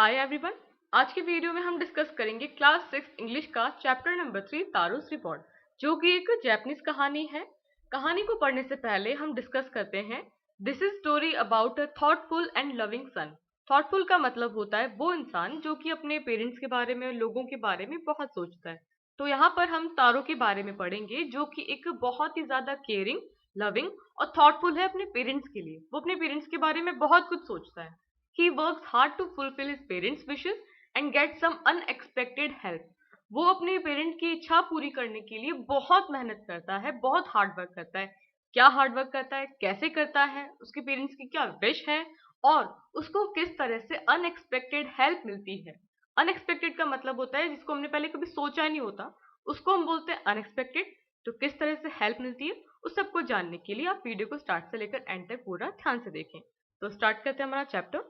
Hi everyone. आज की video में हम डिस्कस करेंगे क्लास 6 इंग्लिश का चैप्टर नंबर 3 तारोस रिपोर्ट, जो कि एक जैपनीज कहानी है। कहानी को पढ़ने से पहले हम डिस्कस करते हैं। This is story about a thoughtful and loving son. Thoughtful का मतलब होता है वो इंसान जो कि अपने पेरेंट्स के बारे में, लोगों के बारे में बहुत सोचता है। तो यहाँ पर हम तारो के बारे में पढ़ेंगे, जो कि एक बहुत ही ज्यादा केयरिंग, लविंग और थॉटफुल है अपने पेरेंट्स के लिए। वो अपने पेरेंट्स के बारे में बहुत कुछ सोचता है। He works hard to fulfill his parents' wishes and gets some unexpected help. वो अपने पेरेंट की इच्छा पूरी करने के लिए बहुत मेहनत करता है, बहुत हार्ड वर्क करता है। क्या हार्ड वर्क करता है, कैसे करता है, उसके पेरेंट्स की क्या विश है और उसको किस तरह से अनएक्सपेक्टेड हेल्प मिलती है। अनएक्सपेक्टेड का मतलब होता है जिसको हमने पहले कभी सोचा नहीं होता, उसको हम बोलते हैं अनएक्सपेक्टेड। तो किस तरह से हेल्प मिलती है उस सबको जानने के लिए आप वीडियो को स्टार्ट से लेकर एंड तक पूरा ध्यान से देखें। तो स्टार्ट करते हैं हमारा chapter.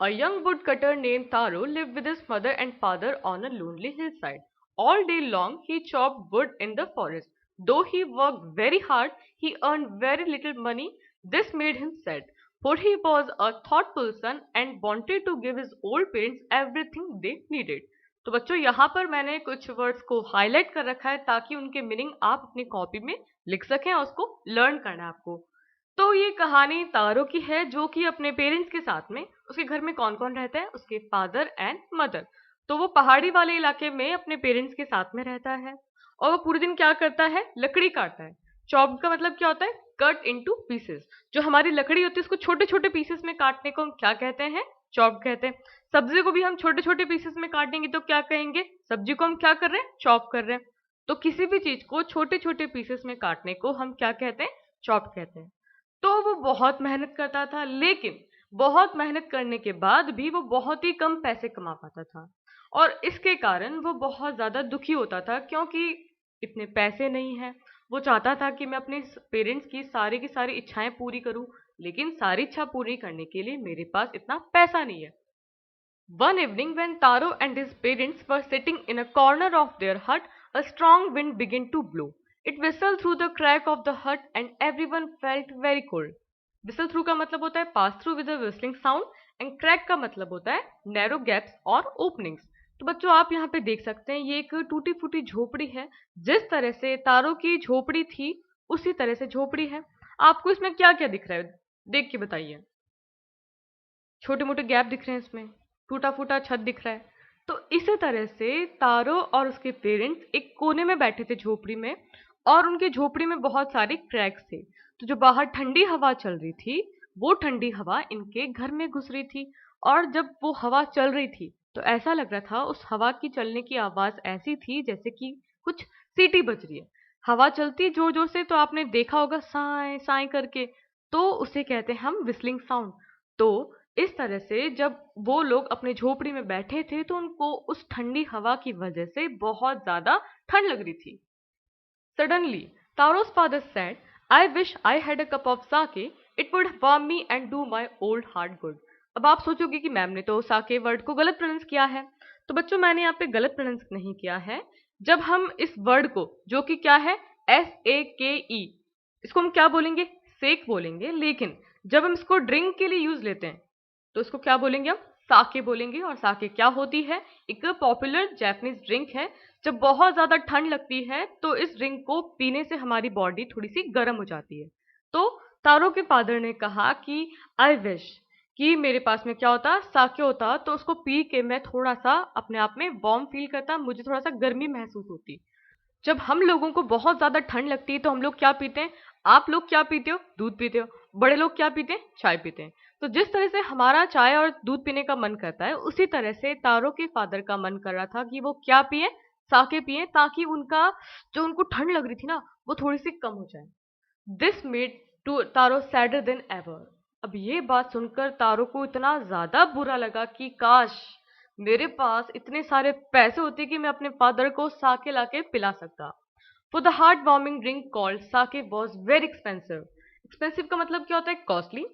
A young woodcutter named Taro lived with his mother and father on a lonely hillside. All day long he chopped wood in the forest. Though he worked very hard, he earned very little money. This made him sad, for he was a thoughtful son and wanted to give his old parents everything they needed. तो बच्चों यहाँ पर मैंने कुछ words को highlight कर रखा है ताकि उनके मीनिंग आप अपनी कॉपी में लिख सकें और उसको लर्न करना है आपको। तो ये कहानी तारो की है, जो कि अपने पेरेंट्स के साथ में, उसके घर में कौन कौन रहता है, उसके फादर एंड मदर। तो वो पहाड़ी वाले इलाके में अपने पेरेंट्स के साथ में रहता है और वो पूरे दिन क्या करता है, लकड़ी काटता है। चॉप का मतलब क्या होता है, कट इनटू पीसेस। जो हमारी लकड़ी होती है उसको छोटे छोटे पीसेस में काटने को हम क्या कहते हैं, चॉप कहते हैं। सब्जी को भी हम छोटे छोटे पीसेस में काटेंगे तो क्या कहेंगे, सब्जी को हम क्या कर रहे हैं, चॉप कर रहे हैं। तो किसी भी चीज को छोटे छोटे पीसेस में काटने को हम क्या कहते हैं, चॉप कहते हैं। तो वो बहुत मेहनत करता था, लेकिन बहुत मेहनत करने के बाद भी वो बहुत ही कम पैसे कमा पाता था और इसके कारण वो बहुत ज्यादा दुखी होता था, क्योंकि इतने पैसे नहीं है। वो चाहता था कि मैं अपने पेरेंट्स की सारी इच्छाएं पूरी करूं, लेकिन सारी इच्छा पूरी करने के लिए मेरे पास इतना पैसा नहीं है। One evening, when Taro and his parents were sitting in a corner of their hut, a strong wind began to blow. It whistled through the crack of the hut and everyone felt very cold. Whistle through का मतलब होता है pass through with a whistling sound and crack का मतलब होता है narrow gaps और openings. तो बच्चों आप यहाँ पे देख सकते हैं, ये एक टूटी फूटी झोपड़ी है। जिस तरह से तारो की झोपड़ी थी उसी तरह से झोपड़ी है। आपको इसमें क्या क्या दिख रहा है, देख के बताइए। छोटे मोटे गैप दिख रहे हैं इसमें, टूटा फूटा छत दिख रहा है। तो इसी तरह से तारो और उसके पेरेंट्स एक कोने में बैठे थे झोपड़ी में, और उनकी झोपड़ी में बहुत सारे क्रैक्स थे। तो जो बाहर ठंडी हवा चल रही थी वो ठंडी हवा इनके घर में घुस रही थी। और जब वो हवा चल रही थी तो ऐसा लग रहा था, उस हवा की चलने की आवाज ऐसी थी जैसे कि कुछ सीटी बज रही है। हवा चलती जोर जोर से तो आपने देखा होगा साए साए करके, तो उसे कहते हैं हम विस्लिंग साउंड। तो इस तरह से जब वो लोग अपने झोपड़ी में बैठे थे तो उनको उस ठंडी हवा की वजह से बहुत ज्यादा ठंड लग रही थी। Suddenly, Taro's father said, I wish I had a cup of sake. It would warm me and do my old heart good. अब आप सोचोगे कि मैम ने तो साके वर्ड को गलत प्रोनाउंस किया है। तो बच्चों मैंने यहाँ पे गलत प्रोनाउंस नहीं किया है। जब हम इस वर्ड को, जो कि क्या है, SAKE, इसको हम क्या बोलेंगे, सेक बोलेंगे। लेकिन जब हम इसको ड्रिंक के लिए यूज लेते हैं तो इसको क्या बोलेंगे, हम साके बोलेंगे। और साके क्या होती है, एक पॉपुलर जापानीज ड्रिंक है। जब बहुत ज्यादा ठंड लगती है तो इस ड्रिंक को पीने से हमारी बॉडी थोड़ी सी गर्म हो जाती है। तो तारो के फादर ने कहा कि आई विश कि मेरे पास में क्या होता, साके होता, तो उसको पी के मैं थोड़ा सा अपने आप में वार्म फील करता, मुझे थोड़ा सा गर्मी महसूस होती। जब हम लोगों को बहुत ज्यादा ठंड लगती है तो हम लोग क्या पीते हैं, आप लोग क्या पीते हो, दूध पीते हो। बड़े लोग क्या पीते हैं, चाय पीते हैं। तो जिस तरह से हमारा चाय और दूध पीने का मन करता है, उसी तरह से तारो के फादर का मन कर रहा था कि वो क्या पिए, साके पिए, ताकि उनका जो उनको ठंड लग रही थी ना वो थोड़ी सी कम हो जाए। This made to Taro sadder than ever. अब ये बात सुनकर तारो को इतना ज्यादा बुरा लगा कि काश मेरे पास इतने सारे पैसे होते कि मैं अपने फादर को साके लाके पिला सकता। For the heart-warming drink called sake was very expensive. Expensive का मतलब क्या होता है, कॉस्टली।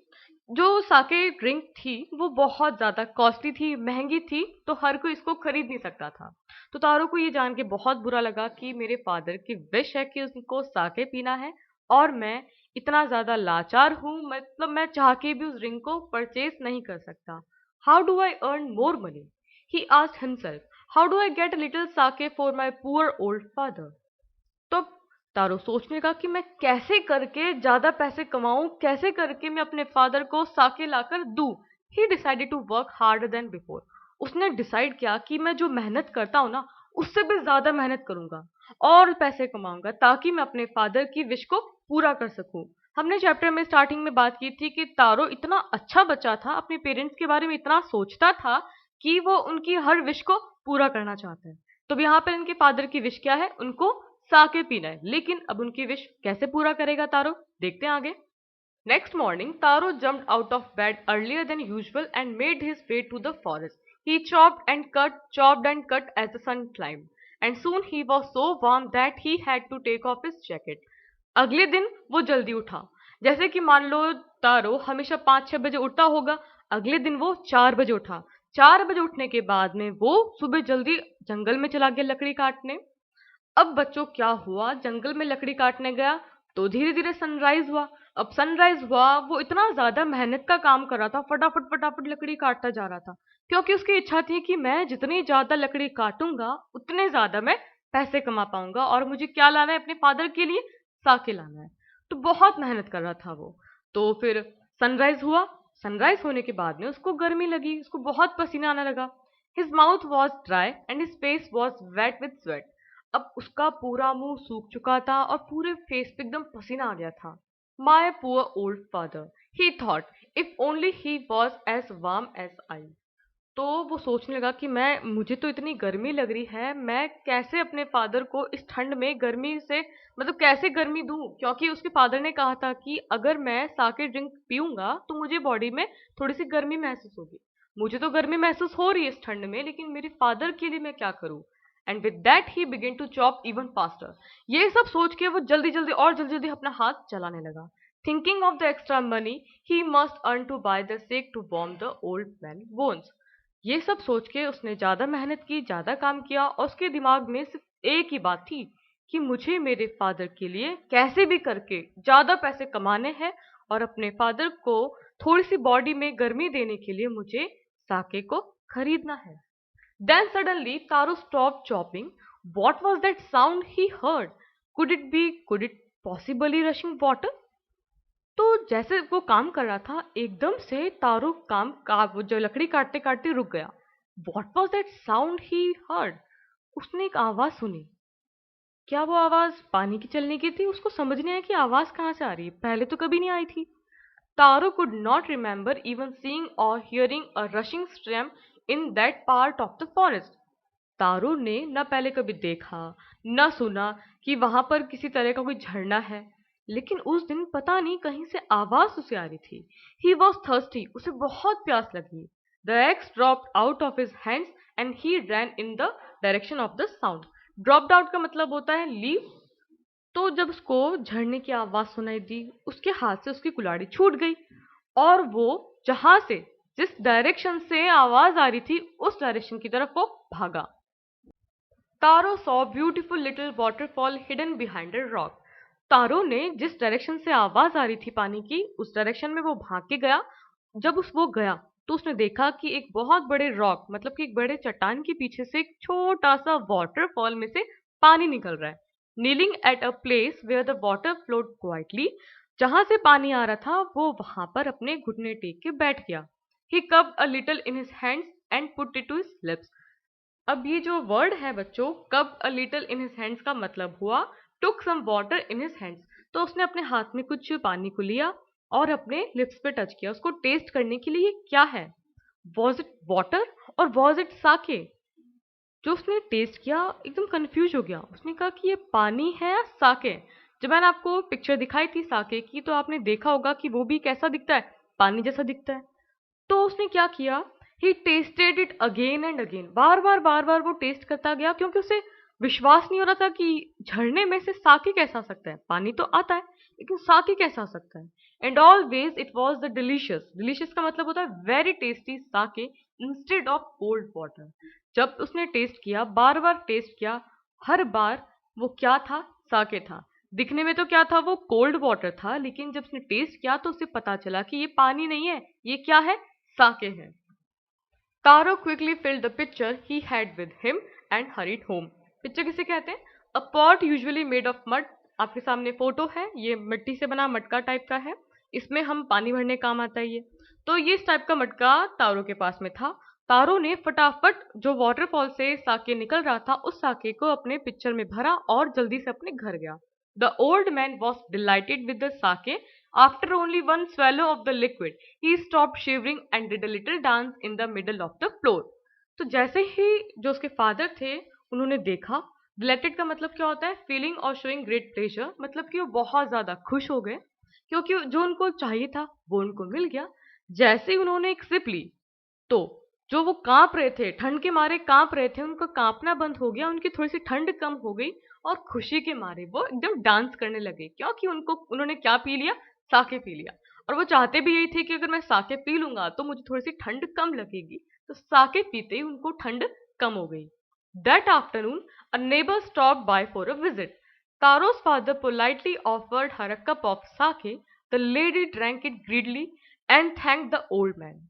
जो साके ड्रिंक थी वो बहुत ज्यादा कॉस्टली थी, महंगी थी, तो हर कोई इसको खरीद नहीं सकता था। तो तारो को ये जान के बहुत बुरा लगा कि मेरे फादर की विश है कि उनको साके पीना है और मैं इतना ज्यादा लाचार हूँ, मतलब मैं चाह के भी उस ड्रिंक को परचेज नहीं कर सकता। How do I earn more money? He asked himself. How do I get a little sake for my poor old father? तो तारो सोचने लगा कि मैं कैसे करके ज्यादा पैसे कमाऊं, कैसे करके मैं अपने फादर को साके लाकर दूं। He decided to work harder than before. उसने डिसाइड किया कि मैं जो मेहनत करता हूं ना, उससे भी ज्यादा मेहनत करूंगा और पैसे कमाऊंगा ताकि मैं अपने फादर की विश को पूरा कर सकूं। हमने चैप्टर में स्टार्टिंग में बात की थी कि तारो इतना अच्छा बच्चा था, अपने पेरेंट्स के बारे में इतना सोचता था कि वो उनकी हर विश को पूरा करना चाहता है। तो यहाँ पर इनके फादर की विश क्या है? उनको साके पीना है। लेकिन अब उनकी विश कैसे पूरा करेगा तारो? देखते हैं आगे। Next morning, Taro jumped out of bed earlier than usual and made his way to the forest. He chopped and cut as the sun climbed, and soon he was so warm that he had to take off his jacket. अगले दिन वो जल्दी उठा। जैसे कि मान लो तारो हमेशा 5-6 बजे उठता होगा, अगले दिन वो 4 बजे उठा। 4 बजे उठने के बाद में वो सुबह जल्दी जंगल में चला गया लकड़ी काटने। अब बच्चों क्या हुआ, जंगल में लकड़ी काटने गया तो धीरे धीरे सनराइज हुआ। अब सनराइज हुआ, वो इतना ज्यादा मेहनत का काम कर रहा था, फटाफट फटाफट लकड़ी काटता जा रहा था, क्योंकि उसकी इच्छा थी कि मैं जितनी ज्यादा लकड़ी काटूंगा उतने ज्यादा मैं पैसे कमा पाऊंगा और मुझे क्या लाना है अपने फादर के लिए? साके लाना है। तो बहुत मेहनत कर रहा था वो। तो फिर सनराइज हुआ। सनराइज होने के बाद में उसको गर्मी लगी, उसको बहुत पसीना आने लगा। His mouth was dry and his face was wet with sweat. अब उसका पूरा मुंह सूख चुका था और पूरे फेस पे एकदम पसीना आ गया था। My poor old father, he thought, if only he was as warm as I. तो वो सोचने लगा कि मैं मुझे तो इतनी गर्मी लग रही है, मैं कैसे अपने फादर को इस ठंड में गर्मी से मतलब कैसे गर्मी दूं? क्योंकि उसके फादर ने कहा था कि अगर मैं साके ड्रिंक पीऊंगा तो मुझे बॉडी में थोड़ी सी गर्मी महसूस होगी। मुझे तो गर्मी महसूस हो रही है इस ठंड में, लेकिन मेरे फादर के लिए मैं क्या करूं? And with that he began to chop even faster. ये सब सोच के वो जल्दी जल्दी और जल्दी जल्दी अपना हाथ चलाने लगा। Thinking of the extra money he must earn to buy the sake to warm the old man bones. ये सब सोच के उसने ज्यादा मेहनत की, ज्यादा काम किया और उसके दिमाग में सिर्फ एक ही बात थी कि मुझे मेरे फादर के लिए कैसे भी करके ज्यादा पैसे कमाने हैं और अपने फादर को थोड़ी सी बॉडी में गर्मी देने के लिए मुझे साके को खरीदना है। Then suddenly Taru stopped chopping. What was that sound he heard? Could it possibly rushing water? तो जैसे वो काम कर रहा था, एकदम से तारो वो जो लकड़ी काटते काटते रुक गया। What was that sound he heard? उसने एक आवाज सुनी। क्या वो आवाज पानी की चलने की थी? उसको समझ नहीं आया कि आवाज कहाँ से आ रही है, पहले तो कभी नहीं आई थी। तारो could not remember even seeing or hearing a rushing stream in that part of the forest. तारो ने न पहले कभी देखा न सुना कि वहां पर किसी तरह का कोई झरना है, लेकिन उस दिन पता नहीं कहीं से आवाज उसे आ रही थी। ही वॉज थर्स्टी, उसे बहुत प्यास लगी। The axe dropped out of his hands and he ran in the direction of the sound. Dropped out का मतलब होता है लीव। तो जब उसको झरने की आवाज सुनाई दी, उसके हाथ से उसकी कुल्हाड़ी छूट गई और वो जहां से जिस डायरेक्शन से आवाज आ रही थी उस डायरेक्शन की तरफ वो भागा। Taro saw beautiful little waterfall hidden behind a rock. Taro ने जिस डायरेक्शन से आवाज आ रही थी पानी की, उस डायरेक्शन में वो भाग के गया। जब वो गया तो उसने देखा कि एक बहुत बड़े रॉक मतलब कि एक बड़े चट्टान के पीछे से एक छोटा सा वाटरफॉल में से पानी निकल रहा है। Kneeling at a place where the water flowed quietly, जहां से पानी आ रहा था वो वहां पर अपने घुटने टेक के बैठ गया। He cupped a little in his hands and put it to his lips. अब ये जो वर्ड है बच्चों, cup a little in his hands का मतलब हुआ took some water in his hands. तो उसने अपने हाथ में कुछ पानी को लिया और अपने लिप्स पे टच किया उसको टेस्ट करने के लिए ये क्या है। वॉज इट वाटर और वॉज इट साके? जो उसने टेस्ट किया एकदम कंफ्यूज हो गया। उसने कहा कि ये पानी है या साके? जब मैंने आपको पिक्चर दिखाई थी साके की तो आपने देखा होगा कि वो भी कैसा दिखता है, पानी जैसा दिखता है। तो उसने क्या किया, he tasted it again and again. बार बार वो टेस्ट करता गया क्योंकि उसे विश्वास नहीं हो रहा था कि झरने में से साके कैसा आ सकता है। पानी तो आता है लेकिन साके कैसा आ सकता है। And always it was the delicious. Delicious का मतलब होता है very tasty sake instead of cold water. जब उसने टेस्ट किया, बार बार टेस्ट किया, हर बार वो क्या था, साके था। दिखने में तो क्या था, वो कोल्ड वाटर था, लेकिन जब उसने टेस्ट किया तो उसे पता चला कि ये पानी नहीं है, ये क्या है, साके है। Taro quickly filled the pitcher he had with him and hurried home. Pitcher किसे कहते हैं? A pot usually made of mud. आपके सामने फोटो है, ये मिट्टी से बना मटका टाइप का है, इसमें हम पानी भरने काम आता है ये। तो ये इस टाइप का मटका तारो के पास में था। तारो ने फटाफट जो वाटरफॉल से साके निकल रहा था उस साके को अपने पिक्चर में भरा और जल्दी से अपने घर गया। The old man was delighted with the sake. After only one swallow of the liquid, he stopped shivering and did a little dance in the middle of the floor. तो जैसे ही जो उसके फादर थे उन्होंने देखा, डिलाइटेड का मतलब क्या होता है? फीलिंग और शोइंग ग्रेट प्लेजर, मतलब कि वो बहुत ज्यादा खुश हो गए क्योंकि जो उनको चाहिए था वो उनको मिल गया। जैसे ही उन्होंने एक सिप ली तो जो वो कांप रहे थे, ठंड के मारे कांप रहे थे, उनका कांपना बंद हो गया, उनकी थोड़ी सी ठंड कम हो गई और खुशी के मारे वो एकदम डांस करने लगे क्योंकि उन्होंने क्या पी लिया? साके पी लिया। और वो चाहते भी यही थे कि अगर मैं साके पी लूंगा तो मुझे थोड़ी सी ठंड कम लगेगी। तो साके पीते ही उनको ठंड कम हो गई। That afternoon a neighbour stop by for a visit. Taro's father politely offered her a cup of sake. The lady drank it greedily and thanked the old man.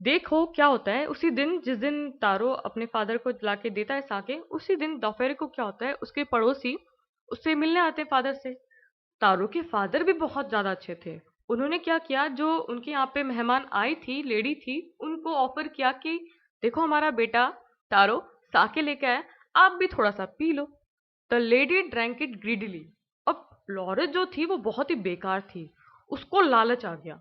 देखो क्या होता है, उसी दिन जिस दिन तारो अपने फादर को ला के देता है साके, उसी दिन दोपहर को क्या होता है, उसके पड़ोसी उससे मिलने आते हैं फादर से। तारो के फादर भी बहुत ज्यादा अच्छे थे। उन्होंने क्या किया, जो उनके यहाँ पे मेहमान आई थी, लेडी थी, उनको ऑफर किया कि देखो हमारा बेटा तारो साके लेके आया, आप भी थोड़ा सा P low. The lady drank it greedily. अब लॉरेंस जो थी वो बहुत ही बेकार थी, उसको लालच आ गया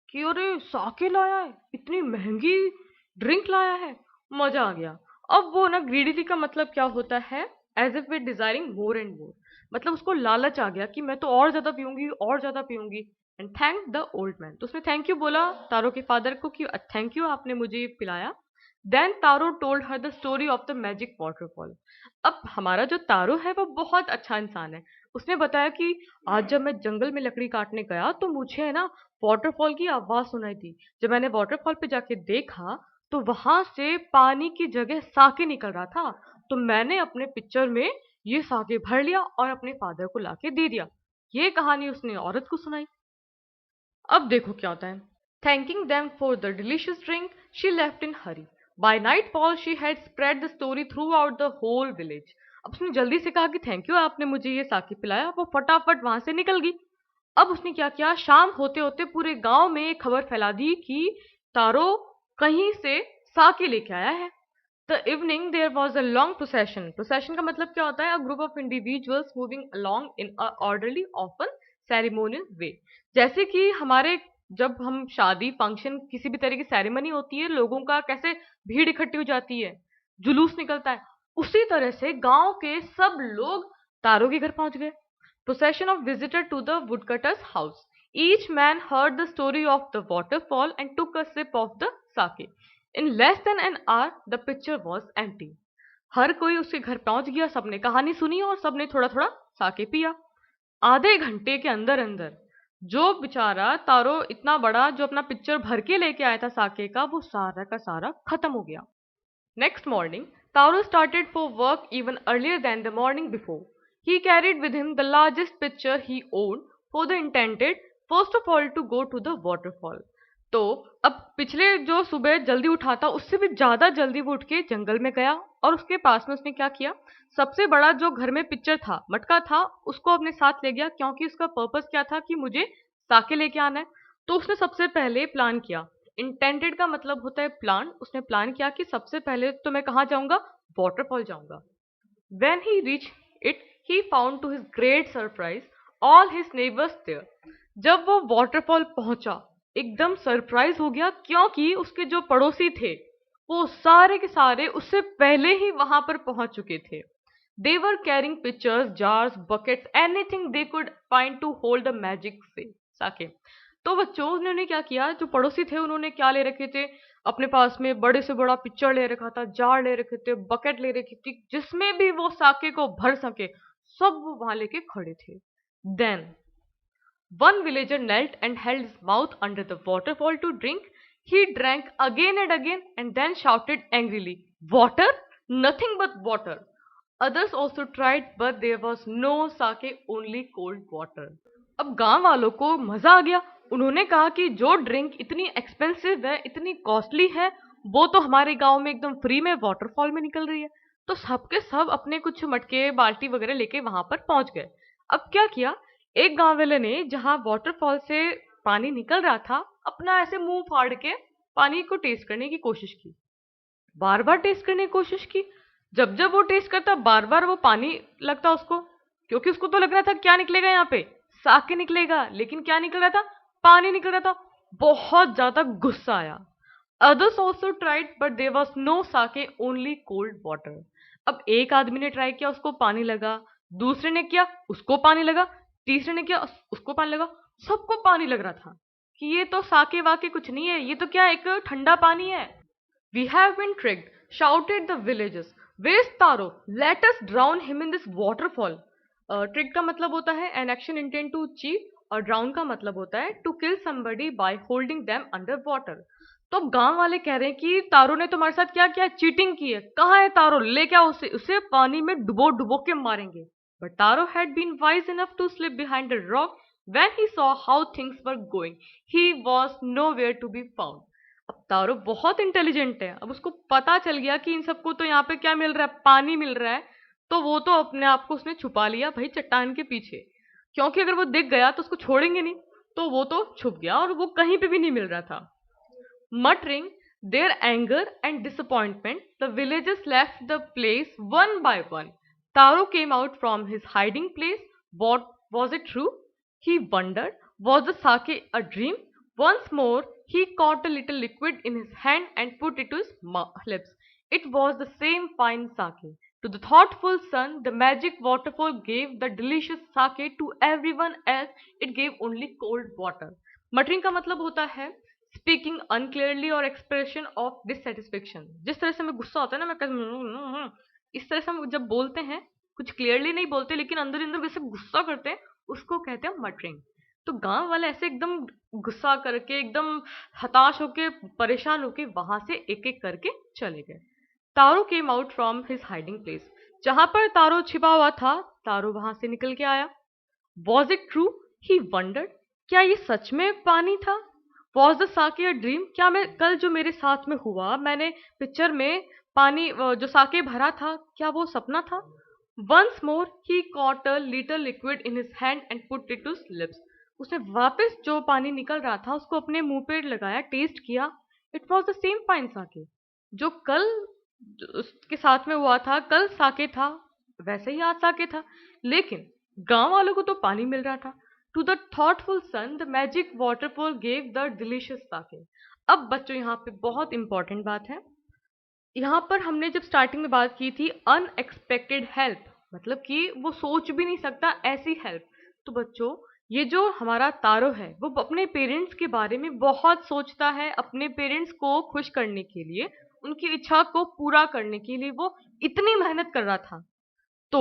कि अरे साके लाया है, इतनी महंगी ड्रिंक लाया है, मजा आ गया। अब वो ना, ग्रीडीली का मतलब क्या होता है? As if with desiring more and more, मतलब उसको लालच आ गया कि मैं तो और ज्यादा पीऊंगी और ज्यादा पीऊंगी। And thank the old man, तो उसने थैंक यू बोला तारो के फादर को कि थैंक यू, आपने मुझे ये पिलाया। Then Taro told her the story of the magic waterfall. अब हमारा जो तारो है वो बहुत अच्छा इंसान है। उसने बताया कि आज जब मैं जंगल में लकड़ी काटने गया तो मुझे है ना वाटरफॉल की आवाज सुनाई दी। जब मैंने वाटरफॉल पे जाके देखा तो वहां से पानी की जगह साके निकल रहा था। तो मैंने अपने पिक्चर में ये साके भर लिया और अपने फादर को लाके दे दिया। ये कहानी उसने औरत को सुनाई। अब देखो क्या होता है। Thanking them for the delicious drink she left in hurry. By nightfall she had spread the story throughout the whole village. अब उसने जल्दी से कहा कि थैंक यू, आपने मुझे ये साके पिलाया। वो फटाफट वहां से निकल गई। अब उसने क्या किया, शाम होते होते पूरे गांव में ये खबर फैला दी कि तारो कहीं से साके लेके आया है। The evening there was a long procession. Procession का मतलब क्या होता है? A group of individuals moving along in a orderly often ceremonial way. जैसे कि हमारे जब हम शादी फंक्शन किसी भी तरह की सेरेमनी होती है, लोगों का कैसे भीड़ इकट्ठी हो जाती है, जुलूस निकलता है, उसी तरह से गांव के सब लोग तारो के घर पहुंच गए। Procession of visitor to the woodcutter's house. Each man heard the story of the waterfall and took a sip of the sake. In less than an hour, the pitcher was empty. हर कोई उसके घर पहुंच गया, सबने कहानी सुनी और सबने थोड़ा थोड़ा साके पिया। आधे घंटे के अंदर अंदर जो बेचारा तारो इतना बड़ा जो अपना पिक्चर भर के लेके आया था साके का, वो सारा का सारा खत्म हो गया। Next morning, Tauro started for work even earlier than the morning before. He carried with him the largest pitcher he owned, for the intended first of all to go to the waterfall. तो अब पिछले जो सुबह जल्दी उठा था उससे भी ज्यादा जल्दी वो उठ के जंगल में गया और उसके पास में उसने क्या किया, सबसे बड़ा जो घर में पिक्चर था, मटका था, उसको अपने साथ ले गया क्योंकि उसका पर्पस क्या था कि मुझे साके लेके आना है। तो उसने सबसे पहले प्लान किया। इंटेंडेड का मतलब होता है प्लान। उसने प्लान किया कि सबसे पहले तो मैं कहाँ जाऊंगा? वाटरफॉल जाऊंगा। When he reached it, he found to his great surprise all his neighbors there. जब वो वाटरफॉल पहुंचा एकदम सरप्राइज हो गया क्योंकि उसके जो पड़ोसी थे वो सारे के सारे उससे पहले ही वहां पर पहुंच चुके थे। They were carrying pitchers, jars, buckets, anything they could find to hold the magic sake. तो बच्चों उन्होंने क्या किया, जो पड़ोसी थे उन्होंने क्या ले रखे थे अपने पास में? बड़े से बड़ा पिक्चर ले रखा था, जार ले रखे थे, बकेट ले रखी थी, जिसमें भी वो साके को भर सके सब वो वहां लेके खड़े थे। Then one villager knelt and held his mouth under the waterfall to drink. He drank again and again and then shouted angrily, "Water? Nothing but water." Others also tried, but there was no sake, only cold water. अब गांव वालों को मजा आ गया। उन्होंने कहा कि जो ड्रिंक इतनी एक्सपेंसिव है, इतनी कॉस्टली है, वो तो हमारे गांव में एकदम फ्री में वाटरफॉल में निकल रही है। तो सबके सब अपने कुछ मटके बाल्टी वगैरह लेके वहां पर पहुंच गए। अब क्या किया, एक गांव वाले ने जहां वाटरफॉल से पानी निकल रहा था, अपना ऐसे मुंह फाड़ के पानी को टेस्ट करने की कोशिश की। बार बार टेस्ट करने की कोशिश की। जब जब वो टेस्ट करता, बार बार वो पानी लगता उसको, क्योंकि उसको तो लग रहा था क्या निकलेगा यहाँ पे, साके निकलेगा, लेकिन क्या निकल रहा था, पानी निकल रहा था। बहुत ज्यादा गुस्सा आया। Others also tried but there was no sake, only cold water. अब एक आदमी ने ट्राई किया, उसको पानी लगा। दूसरे ने किया, उसको पानी लगा। तीसरे ने किया, उसको पानी लगा। सबको पानी लग रहा था कि ये तो साके वाके कुछ नहीं है, ये तो क्या एक ठंडा पानी है। We have been tricked, shouted the villagers. Where's Taro? Let us drown him in this waterfall. Trick का मतलब होता है an action intent to cheat, और drown का मतलब होता है to kill somebody by holding them under water. तो अब गांव वाले कह रहे हैं कि तारो ने तुम्हारे साथ क्या किया, चीटिंग की है। कहाँ है तारो, लेके आओ उसे, उसे पानी में डुबो डुबो के मारेंगे। But Taro had been wise enough to slip behind a rock when he saw how things were going. He was nowhere to be found. अब तारो बहुत इंटेलिजेंट है। अब उसको पता चल गया कि इन सबको तो यहाँ पे क्या मिल रहा है, पानी मिल रहा है। तो वो तो अपने आप को उसने छुपा लिया भाई चट्टान के पीछे, क्योंकि अगर वो दिख गया तो उसको छोड़ेंगे नहीं। तो वो तो छुप गया और वो कहीं पे भी नहीं मिल रहा था। Muttering their anger and disappointment, the villagers left the place one by one. Taro came out from his hiding place. What was it true? He wondered. Was the sake a dream? Once more, he caught a little liquid in his hand and put it to his lips. It was the same fine sake. To the thoughtful son, the magic waterfall gave the delicious sake. To everyone else, it gave only cold water. Muttering का मतलब होता है speaking अनक्लियरली और expression of dissatisfaction. जिस तरह से हमें गुस्सा होता है ना, मैं इस तरह से हम जब बोलते हैं, कुछ क्लियरली नहीं बोलते लेकिन अंदर अंदर वैसे गुस्सा करते हैं, उसको कहते हैं मटरिंग। तो गांव वाले ऐसे एकदम गुस्सा करके, एकदम हताश होके, परेशान होके वहां से एक एक करके चले गए। Taro came out from his hiding place. जहां पर तारो छिपा हुआ था, तारो वहां से निकल के आया। Was it true? He wondered. क्या ये सच में पानी था? Was the Sakya a dream? क्या मैं कल जो मेरे साथ में हुआ, मैंने पिक्चर में पानी जो साके भरा था, क्या वो सपना था? Once more he caught a little liquid in his hand and put it to lips. उसने वापस जो पानी निकल रहा था उसको अपने मुंह पे लगाया, टेस्ट किया। It was the same fine sake. जो कल उसके साथ में हुआ था, कल साके था, वैसे ही आज साके था। लेकिन गांव वालों को तो पानी मिल रहा था। To the thoughtful son the magic waterfall gave the delicious sake. अब बच्चों यहाँ पे बहुत इंपॉर्टेंट बात है। यहाँ पर हमने जब स्टार्टिंग में बात की थी अनएक्सपेक्टेड हेल्प, मतलब कि वो सोच भी नहीं सकता ऐसी हेल्प। तो बच्चों, ये जो हमारा तारो है वो अपने पेरेंट्स के बारे में बहुत सोचता है। अपने पेरेंट्स को खुश करने के लिए, उनकी इच्छा को पूरा करने के लिए वो इतनी मेहनत कर रहा था। तो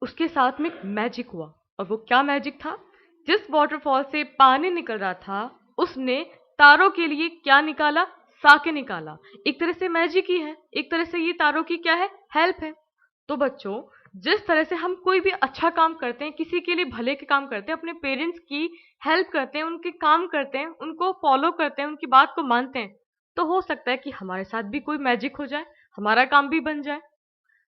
उसके साथ में मैजिक हुआ। और वो क्या मैजिक था? जिस वाटरफॉल से पानी निकल रहा था, उसने तारों के लिए क्या निकाला? साके निकाला। एक तरह से मैजिक ही है, एक तरह से ये तारों की क्या है, हेल्प है। तो बच्चों, जिस तरह से हम कोई भी अच्छा काम करते हैं, किसी के लिए भले के काम करते हैं, अपने पेरेंट्स की हेल्प करते हैं, उनके काम करते हैं, उनको फॉलो करते हैं, उनकी बात को मानते हैं, तो हो सकता है कि हमारे साथ भी कोई मैजिक हो जाए, हमारा काम भी बन जाए।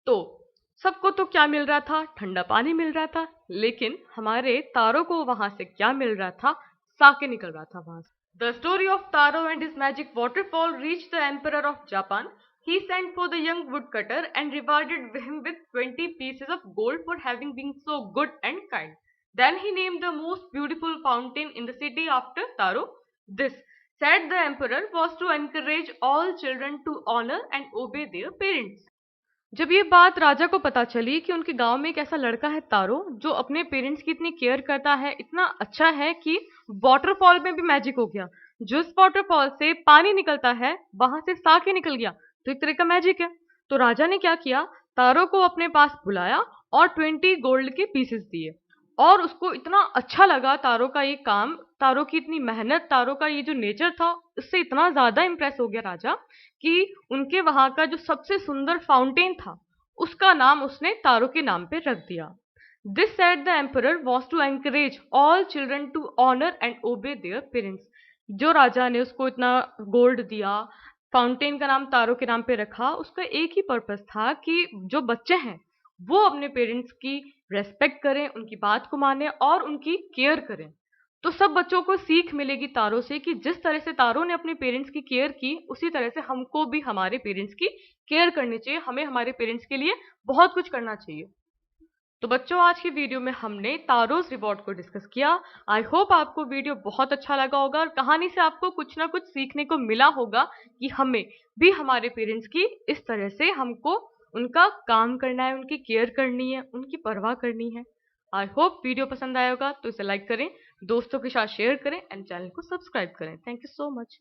तो सबको तो क्या मिल रहा था, ठंडा पानी मिल रहा था, लेकिन हमारे तारो को वहां से क्या मिल रहा था, साके निकल रहा था वहां से। The story of taro and his magic waterfall reach the emperor of Japan. He sent for the young woodcutter and rewarded him with 20 pieces of gold for having been so good and kind. Then he named the most beautiful fountain in the city after Taro. This, said the emperor, was to encourage all children to honor and obey their parents. जब ये बात राजा को पता चली कि उनके गांव में एक ऐसा लड़का है तारो, जो अपने पेरेंट्स की इतनी केयर करता है, इतना अच्छा है कि वाटरफॉल में भी मैजिक हो गया। जिस वाटरफॉल से पानी निकलता है वहां से साके निकल गया, तो एक तरह का मैजिक है। तो राजा ने क्या किया, तारो को अपने पास बुलाया और 20 गोल्ड के पीसेस दिए। और उसको इतना अच्छा लगा तारो का ये काम, तारो की इतनी मेहनत, तारो का ये जो नेचर था, उससे इतना ज्यादा इंप्रेस हो गया राजा कि उनके वहां का जो सबसे सुंदर फाउंटेन था, उसका नाम उसने तारो के नाम पे रख दिया। This said the emperor was to encourage all children to honour and obey their parents. जो राजा ने उसको इतना गोल्ड दिया, फाउंटेन का नाम तारो के नाम पे रखा, उसका एक ही पर्पस था कि जो बच्चे हैं वो अपने पेरेंट्स की रेस्पेक्ट करें, उनकी बात को माने और उनकी केयर करें। तो सब बच्चों को सीख मिलेगी तारों से कि जिस तरह से तारों ने अपने पेरेंट्स की केयर की, उसी तरह से हमको भी हमारे पेरेंट्स की केयर करनी चाहिए। हमें हमारे पेरेंट्स के लिए बहुत कुछ करना चाहिए। तो बच्चों, आज की वीडियो में हमने तारोस रिवॉर्ड को डिस्कस किया। आई होप आपको वीडियो बहुत अच्छा लगा होगा और कहानी से आपको कुछ ना कुछ सीखने को मिला होगा कि हमें भी हमारे पेरेंट्स की इस तरह से हमको उनका काम करना है, उनकी केयर करनी है, उनकी परवाह करनी है। आई होप वीडियो पसंद आया होगा, तो इसे लाइक करें, दोस्तों के साथ शेयर करें एंड चैनल को सब्सक्राइब करें। Thank you so much.